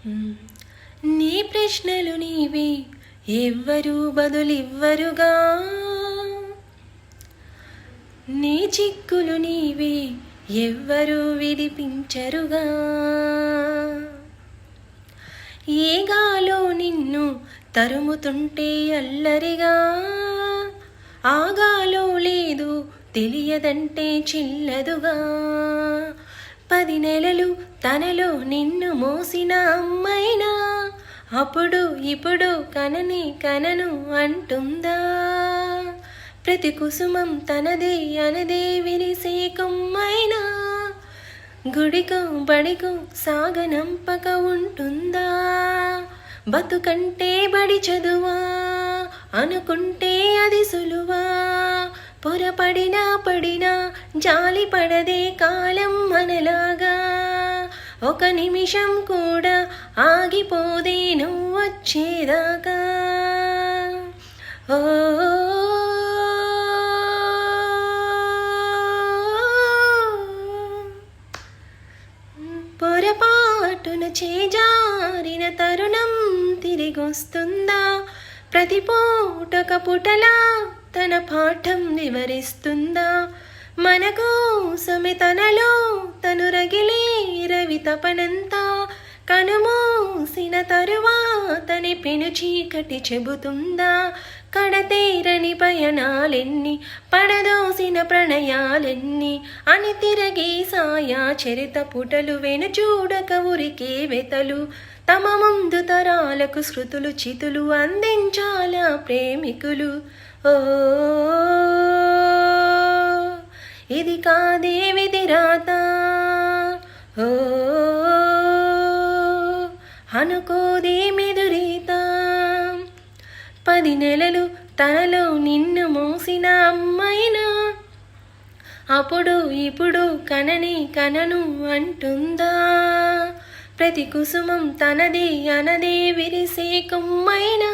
హ్మ్. నీ ప్రశ్నలు నీవే ఎవ్వరూ బదులివ్వరుగా, నీ చిక్కులు నీవే ఎవ్వరూ విడిపించరుగా. ఏ గాలో నిన్ను తరుముతుంటే అల్లరిగా, ఆగాలో లేదు తెలియదంటే చిల్లదుగా. 10 నెలలు తనలో నిన్ను మోసిన అమ్మైనా అప్పుడు ఇప్పుడు కనను అంటుందా. ప్రతి కుసుమం తనదే అనదే విరిసే కొమ్మైనా గుడికో బడికో సాగనంపక ఉంటుందా. బతుకంటే బడి చదువా అనుకుంటే అది సులువా, పొరపడినా పడినా జాలి పడదే కాలం మనలాగా. ఒక నిమిషం కూడా ఆగిపోదే నువ్వు వచ్చేదాకా. ఓ పొరపాటున చేజారిన తరుణం తిరిగొస్తుందా. ప్రతి పూటొక పుటలా తన పాఠం వివరిస్తుందా. మన కోసమే తనలో తను రగిలే రవి తపనంతా కనుమూసిన తరువాతని పెను చీకటి చెబుతుందా. కడతేరని పయనాలెన్ని పడదోసిన ప్రణయాలెన్ని అని తిరగే సాయా చరిత పుటలు వెను చూడక ఉరికే వెతలు. తమ ముందు తరాలకు శృతులు చితులు అందించాలా ప్రేమికులు. ఓ ఇది కాదే విధి రాత, ఓ అనుకోదే మెదురీత. 10 నెలలు తనలో నిన్ను మోసిన అమ్మైనా అప్పుడు ఇప్పుడు కనను అంటుందా. ప్రతి కుసుమం తనదే అనదే విరిసే కొమ్మైనా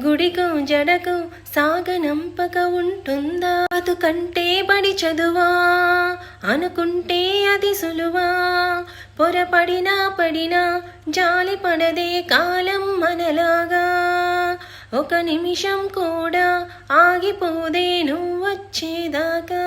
గుడికో జడకో సాగనంపక ఉంటుందా. బతుకంటే బడి చదువా అనుకుంటే అది సులువా, పొరపడినా పడినా జాలి పడదే కాలం మనలాగా. ఒక నిమిషం కూడా ఆగిపోదే నువ్వు వచ్చేదాకా.